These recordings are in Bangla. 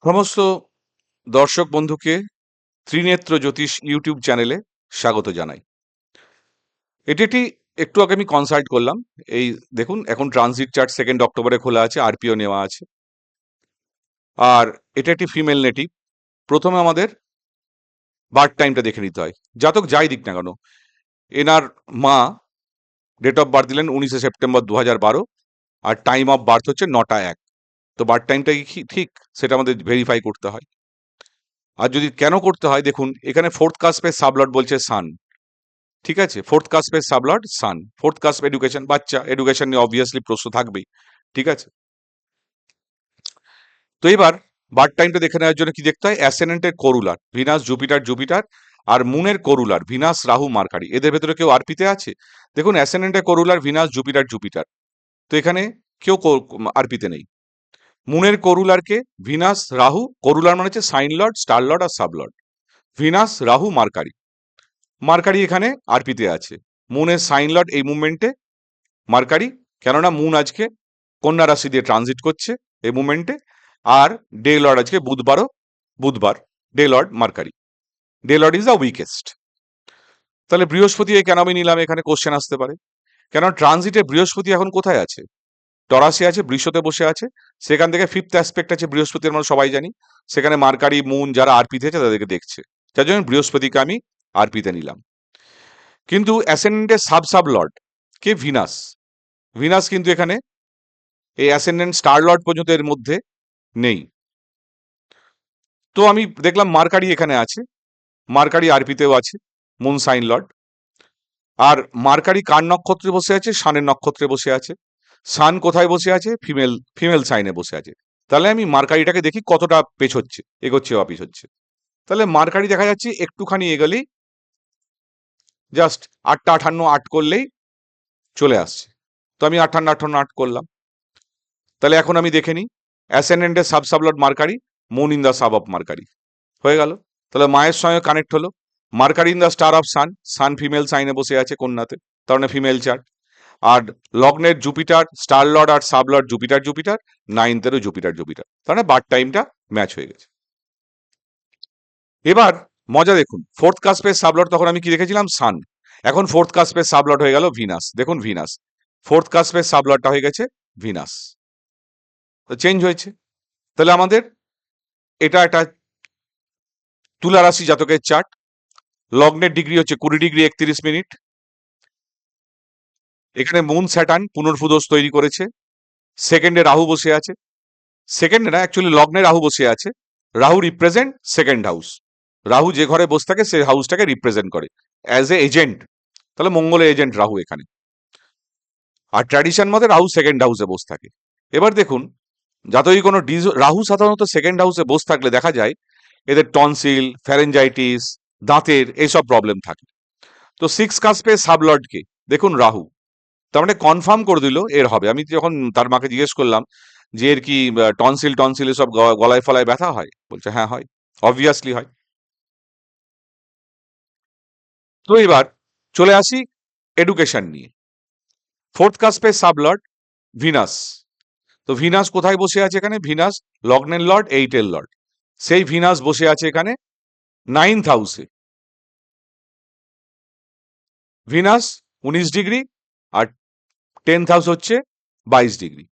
সমস্ত দর্শক বন্ধুকে ত্রিনেত্র জ্যোতিষ ইউটিউব চ্যানেলে স্বাগত জানাই। এটি একটু আগে আমি কনসাল্ট করলাম। এই দেখুন, এখন ট্রানজিট চার্ট 2 অক্টোবরে খোলা আছে, আরপিও নেওয়া আছে। আর এটা একটি ফিমেল নেটিভ। প্রথমে আমাদের বার্থ টাইমটা দেখে নিতে হয়, জাতক যাই দিক না কেন। এনার মা ডেট অফ বার্থ দিলেন 19 সেপ্টেম্বর 2012, আর টাইম অফ বার্থ হচ্ছে 9টা 1। তো বার্থ টাইমটা কি ঠিক, সেটা আমাদের ভেরিফাই করতে হয়। আর যদি কেন করতে হয়, দেখুন এখানে ফোর্থ কাস্পের সাবলট বলছে সান। ঠিক আছে, ফোর্থ কাস্পের সাবলর্ড সান, ফোর্থ কাস্প এডুকেশন, বাচ্চা এডুকেশন নিয়ে অবভিয়াসলি প্রশ্ন থাকবেই। ঠিক আছে, তো এবার বার্থ টাইমটা দেখে নেওয়ার জন্য কি দেখতে হয়, অ্যাসেন্ডেন্টের করুলার ভিনাস জুপিটার জুপিটার, আর মুনের করুলার ভিনাস রাহু মার্কারি। এদের ভেতরে কেউ আরপিতে আছে? দেখুন, অ্যাসেন্ডেন্টের করুলার ভিনাস জুপিটার জুপিটার, তো এখানে কেউ আরপিতে নেই। মুনের করুলারকে ভিনাস রাহু, করুলার মানে হচ্ছে সাইন লর্ড, স্টার লর্ড আর সাবলর্ড। ভিনাস রাহু মার্কারি, মার্কারি এখানে আরপিতে আছে। মুনের সাইন লর্ড এই মুভমেন্টে মার্কারি, কেননা মুন আজকে কন্যা রাশি দিয়ে ট্রানজিট করছে এই মুভমেন্টে। আর ডে লর্ড আজকে বুধবার day Lord mercury, day Lord is the weakest. তাহলে বৃহস্পতি কেন আমি নিলাম, এখানে কোশ্চেন আসতে পারে। কেন ট্রানজিটে বৃহস্পতি এখন কোথায় আছে? টরাসে আছে, বৃষতে বসে আছে। সেখান থেকে ফিফথ অ্যাসপেক্ট আছে বৃহস্পতির, আমরা সবাই জানি। সেখানে মার্কারি মুন যারা আরপিতে আছে তাদেরকে দেখছে, যার জন্য বৃহস্পতিকে আমি আরপিতে নিলাম। কিন্তু অ্যাসেন্ডেন্টের সাব লর্ড কে ভিনাস, ভিনাস কিন্তু এখানে এই অ্যাসেন্ডেন্ট স্টার লর্ড পর্যন্ত এর মধ্যে নেই। তো আমি দেখলাম মার্কারি এখানে আছে, মার্কারি আরপিতেও আছে, মুন সাইন লর্ড। আর মার্কারি কার নক্ষত্রে বসে আছে? সানের নক্ষত্রে বসে আছে। সান কোথায় বসে আছে? ফিমেল সাইনে বসে আছে। তাহলে আমি মার্কারিটাকে দেখি কতটা পেছোচ্ছে, এগোচ্ছে বা পিছোচ্ছে। তাহলে মার্কারি দেখা যাচ্ছে একটুখানি এগোলেই, জাস্ট 8টা 58 8 করলেই চলে আসছে। তো আমি 58 8 করলাম। তাহলে এখন আমি দেখে নিই, অ্যাসেন্ডেন্টের sublord Mercury, moon in the sub of Mercury, হয়ে গেল। তাহলে মায়ের সঙ্গে কানেক্ট হলো। Mercury in the star of sun, sun female সাইনে বসে আছে কন্যাতে, তার মানে ফিমেল চার্ট। আর লগ্নের জুপিটার স্টার লর্ড আর সাব লর্ড জুপিটার জুপিটার, 9তেরও জুপিটার জুপিটার, তার মানে বার্থ টাইমটা ম্যাচ হয়ে গেছে। এবার মজা দেখুন, ফোর্থ কাস্পের সাবলর্ড তখন আমি কি দেখেছিলাম? সান। এখন ফোর্থ কাস্পের সাবলর্ড হয়ে গেল ভিনাস। দেখুন ভিনাস, ফোর্থ কাস্পের সাবলর্ডটা হয়ে গেছে ভিনাস, তো চেঞ্জ হয়েছে। তাহলে আমাদের এটা একটা তুলা রাশি জাতকের চার্ট। লগ্নের ডিগ্রি হচ্ছে 20 ডিগ্রি 31 মিনিট। এখানে মুন স্যাটার্ন পুনর্ভূদোষ তৈরি করেছে। সেকেন্ডে রাহু বসে আছে, সেকেন্ডে না, অ্যাকচুয়ালি লগ্নে রাহু বসে আছে। Rahu represent second house. Rahu যে ঘরে বসে থাকে সে হাউসটাকে রিপ্রেজেন্ট করে অ্যাজ এ এজেন্ট। তাহলে মঙ্গলের এজেন্ট রাহু এখানে। আর ট্র্যাডিশন মতে রাহু সেকেন্ড হাউসে বসে থাকে। এবার দেখুন, যতই কোনো রাহু সাধারণত সেকেন্ড হাউসে বসে থাকলে দেখা যায় এদের টনসিল, ফ্যারেঞ্জাইটিস, দাঁতের এইসব প্রবলেম থাকে। তো সিক্স কাস্পে সাবলর্ডকে দেখুন রাহু, তার মানে কনফার্ম করে দিল এর হবে। আমি যখন তার মাকে জিজ্ঞেস করলাম যে এর কি টনসিল টনসিল এসব গলায় ফলায় ব্যথা হয়, বলছে হ্যাঁ হয়, অবভিয়াসলি হয়। তো এবার চলে আসি এডুকেশন নিয়ে। ফোর্থ কাস্পে সাবলর্ড ভিনাস, তো ভিনাস কোথায় বসে আছে? এখানে ভিনাস লগ্নের লর্ড, 8এর লর্ড। সেই ভিনাস বসে আছে এখানে 9th হাউসে। ভিনাস 19 ডিগ্রি, আর 10th হাউস হচ্ছে 22 ডিগ্রি।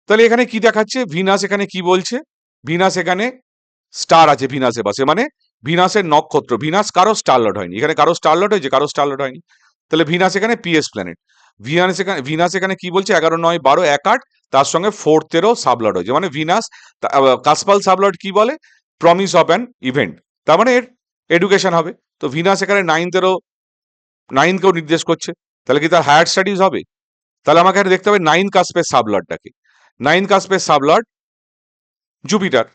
তাহলে এখানে কি দেখাচ্ছে? ভিনাস এখানে কি বলছে? ভিনাস এখানে স্টার আছে ভিনাসে পাশে, মানে ভিনাসের নক্ষত্র। ভিনাস কারো স্টার লর্ড হয়নি, এখানে কারো স্টার লর্ড হয়েছে, কারো স্টার লর্ড হয়নি। তাহলে ভিনাস এখানে পিএস প্ল্যানেট। ভিনাস এখানে কি বলছে? 11 9 12 1 8, তার সঙ্গে 4th-এরও সাবলর্ড হয়েছে, মানে ভিনাস কাসপাল সাবলর্ড কি বলে? প্রমিস অফ অ্যান ইভেন্ট, তার মানে এর এডুকেশন হবে। তো ভিনাস এখানে 9কেও নির্দেশ করছে, তাহলে কি তার হায়ার স্টাডিজ হবে? তাহলে আমাকে দেখতে হবে 9 কাস্পের সাবলর্ডটাকে। 9 কাস্পের সাবলর্ড জুপিটার।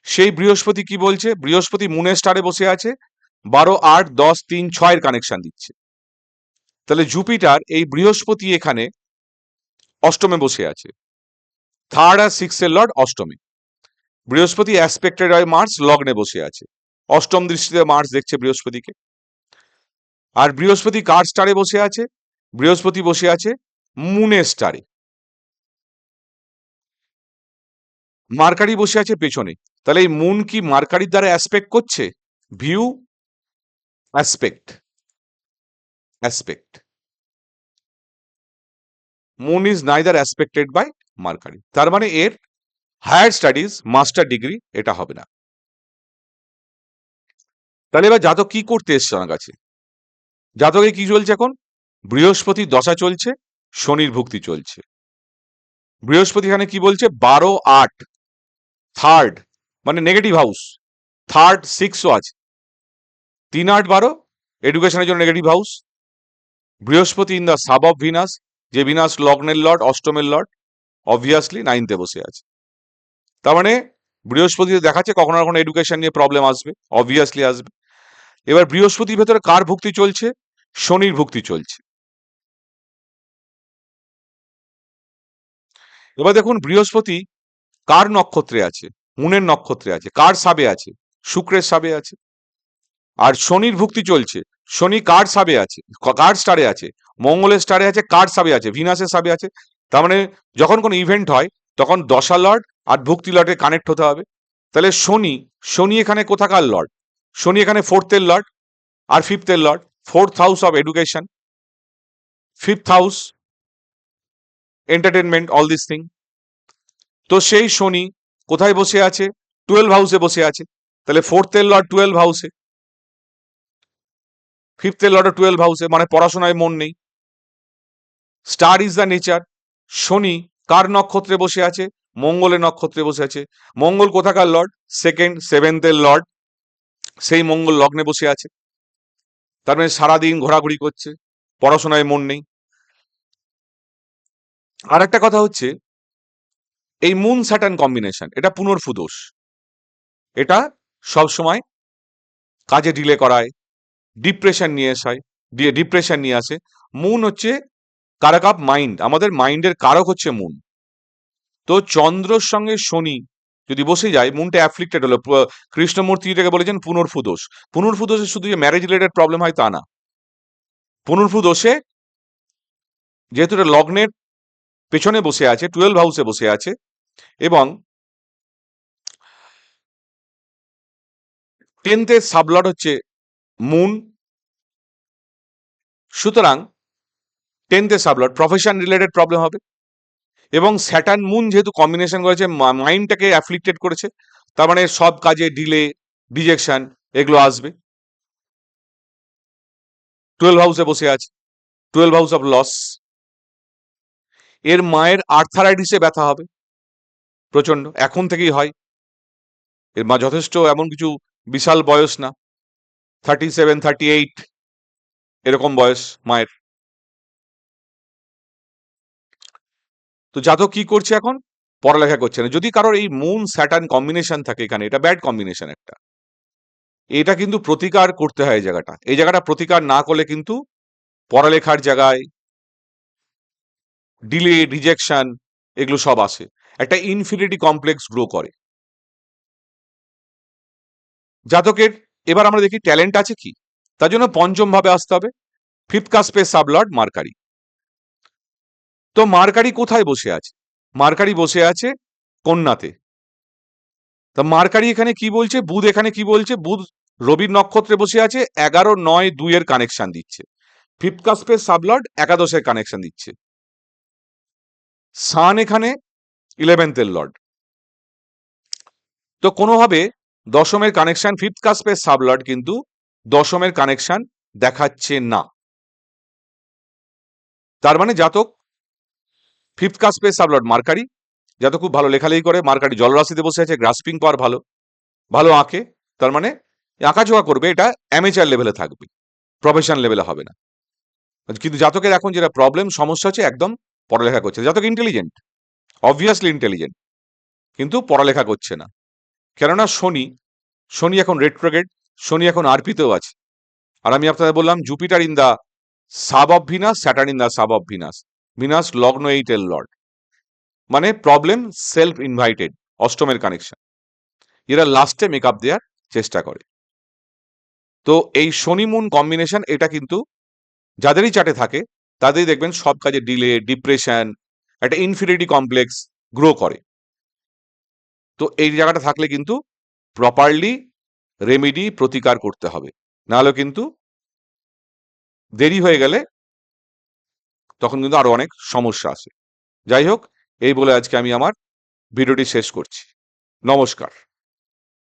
সেই বৃহস্পতি কি বলছে? বৃহস্পতি মুনের স্টারে বসে আছে, 12 8 10 3 6 কানেকশন দিচ্ছে। তাহলে জুপিটার এই বৃহস্পতি এখানে অষ্টমে বসে আছে, থার্ড আর সিক্সের লর্ড অষ্টমে। বৃহস্পতি অ্যাসপেক্টেড হয় মার্স, লগ্নে বসে আছে, অষ্টম দৃষ্টিতে মার্স দেখছে বৃহস্পতিকে। আর বৃহস্পতি কার স্টারে বসে আছে? বৃহস্পতি বসে আছে মুনের স্টারে। মার্কারি বসে আছে পেছনে, তাহলে এই মুন কি মার্কারির দ্বারা অ্যাসপেক্ট করছে? View aspect, aspect, moon is neither aspected by Mercury, তার মানে এর হায়ার স্টাডিজ মাস্টার ডিগ্রি এটা হবে না। তাহলে এবার জাতক কি করতে এসছে আমার কাছে? জাতকে কি চলছে এখন? বৃহস্পতির দশা চলছে, শনির ভুক্তি চলছে। বৃহস্পতি এখানে কি বলছে? 12-8 থার্ড, মানে নেগেটিভ হাউস, থার্ড 6ও আছে, 3-8-12 এডুকেশনের জন্য নেগেটিভ হাউস। বৃহস্পতি in the sub of Venus, যে ভিনাস লগ্নের লর্ড, অষ্টমের লর্ড, অবভিয়াসলি 9তে বসে আছে। তার মানে বৃহস্পতি দেখাচ্ছে কখনো কখনো এডুকেশন নিয়ে প্রবলেম আসবে, অবভিয়াসলি আসবে। এবার বৃহস্পতির ভেতরে কার ভুক্তি চলছে? শনির ভুক্তি চলছে। এবার দেখুন বৃহস্পতি কার নক্ষত্রে আছে? মুনের নক্ষত্রে আছে। কার সাবে আছে? শুক্রের সাবে আছে। আর শনির ভুক্তি চলছে, শনি কার সাবে আছে? কার স্টারে আছে? মঙ্গলের স্টারে আছে। কার সাবে আছে? ভিনাসের সাবে আছে। তার মানে যখন কোনো ইভেন্ট হয় তখন দশা লর্ড আর ভুক্তি লর্ডে কানেক্ট হতে হবে। তাহলে শনি, শনি এখানে কোথাকার লর্ড? শনি এখানে ফোর্থের লর্ড আর ফিফথের lord. Fourth house of education, fifth house entertainment, all this thing. তো সেই শনি কোথায় বসে আছে? 12 হাউসে বসে আছে। তাহলে ফোর্থের লর্ড 12 হাউসে, ফিফথের লর্ড 12 হাউসে, মানে পড়াশোনায় মন নেই। Star is the nature. Shani কার নক্ষত্রে বসে আছে? মঙ্গলের নক্ষত্রে বসে আছে। মঙ্গল কোথাকার লর্ড? Second, সেভেন্থের Lord. সেই মঙ্গল লগ্নে বসে আছে। তার মানে সারাদিন ঘোরাঘুরি করছে, পড়াশোনায় মন নেই। আর একটা কথা হচ্ছে, এই মুন স্যাটার্ন কম্বিনেশন এটা পুনর্ফু দোষ। এটা সবসময় কাজে ডিলে করায়, ডিপ্রেশন নিয়ে আসায়, ডিপ্রেশন নিয়ে আসে। মুন হচ্ছে কারক অফ মাইন্ড, আমাদের মাইন্ডের কারক হচ্ছে মুন। তো চন্দ্রর সঙ্গে শনি যদি বসে যায়, মুনটা অ্যাফ্লিক্টেড হলো। কৃষ্ণমূর্তি এটাকে বলেছেন পুনর্ফু দোষ। পুনর্ফু দোষে শুধু যে ম্যারেজ রিলেটেড প্রবলেম হয় তা না। পুনর্ফু দোষে যেহেতু এটা লগ্নের পেছনে বসে আছে, 12 হাউসে বসে আছে, এবং 10th এর সাবলর্ড হচ্ছে মুন, সুতরাং 10th এর সাবলর্ড প্রফেশন রিলেটেড প্রবলেম হবে। এবং স্যাটার্ন মুন যেহেতু কম্বিনেশন করেছে, মাইন্ডটাকে অ্যাফ্লিক্টেড করেছে, তার মানে সব কাজে ডিলে, ডিজেকশন এগুলো আসবে। 12 হাউসে বসে আছে, 12 হাউস অফ লস। এর মায়ের আর্থারাইটিসে ব্যথা হবে প্রচন্ড, এখন থেকেই হয়। এর মা যথেষ্ট, এমন কিছু বিশাল বয়স না, 37, 38 এরকম বয়স মায়ের। তো জাতক কি করছে এখন? পড়ালেখা করছে না। যদি কারোর এই মুন স্যাটার্ন কম্বিনেশন থাকে এখানে, এটা ব্যাড কম্বিনেশন একটা, এটা কিন্তু প্রতিকার করতে হয়। এই জায়গাটা প্রতিকার না করলে কিন্তু পড়ালেখার জায়গায় ডিলে, রিজেকশন এগুলো সব আসে। একটা ইনফিনিটি কমপ্লেক্স গ্রো করে জাতকের। এবার আমরা দেখি ট্যালেন্ট আছে কি। তার জন্য পঞ্চম ভাবে আসতে হবে, ফিফথ কাস্পে সাবলর্ড মার্কারি। তো মার্কারি কোথায় বসে আছে? মার্কারি বসে আছে কন্যাতে। তা মার্কারি এখানে কি বলছে? বুধ এখানে কি বলছে? বুধ রবির নক্ষত্রে বসে আছে, 11-9-2 এর কানেকশন দিচ্ছে। ফিফথ কাস্পের সাবলর্ড একাদশের কানেকশন দিচ্ছে। সান এখানে 11th এর লর্ড। তো কোনোভাবে দশমের কানেকশন, ফিফথ কাস্পের সাবলর্ড কিন্তু দশমের কানেকশন দেখাচ্ছে না। তার মানে জাতক ফিফথ কাস্পের সাবলর্ড মার্কারি, জাতক খুব ভালো লেখালেখি করে, মার্কারি জলরাশিতে বসে আছে, গ্রাসপিং পাওয়ার ভালো, ভালো আঁকে। তার মানে আঁকাঝোঁকা করবে, এটা অ্যামেচার লেভেলে থাকবে, প্রফেশন লেভেলে হবে না। কিন্তু জাতকের এখন যেটা প্রবলেম, সমস্যা হচ্ছে একদম পড়ালেখা করছে। জাতক ইন্টেলিজেন্ট, অবভিয়াসলি ইন্টেলিজেন্ট, কিন্তু পড়ালেখা করছে না। কেননা শনি, শনি এখন রেট্রোগ্রেড, শনি এখন আরপিতেও আছে। আর আমি আপনাদের বললাম Jupiter in the sub of Venus, Saturn in the sub of Venus, Venus লগ্ন 8 এর লর্ড। মানে প্রবলেম সেলফ ইনভাইটেড, অষ্টমের কানেকশন। এরা লাস্টে মেকআপ দেওয়ার চেষ্টা করে। তো এই শনি মুন কম্বিনেশন এটা কিন্তু যাদেরই চার্টে থাকে তাদেরই দেখবেন সব কাজে ডিলে, ডিপ্রেশন, একটা ইনফিনিটি কমপ্লেক্স গ্রো করে। তো এই জায়গাটা থাকলে কিন্তু প্রপারলি রেমিডি প্রতিকার করতে হবে, নাহলে কিন্তু দেরি হয়ে গেলে তখন কিন্তু আরো অনেক সমস্যা আসে। যাই হোক, এই বলে আজকে আমি আমার ভিডিওটি শেষ করছি। নমস্কার।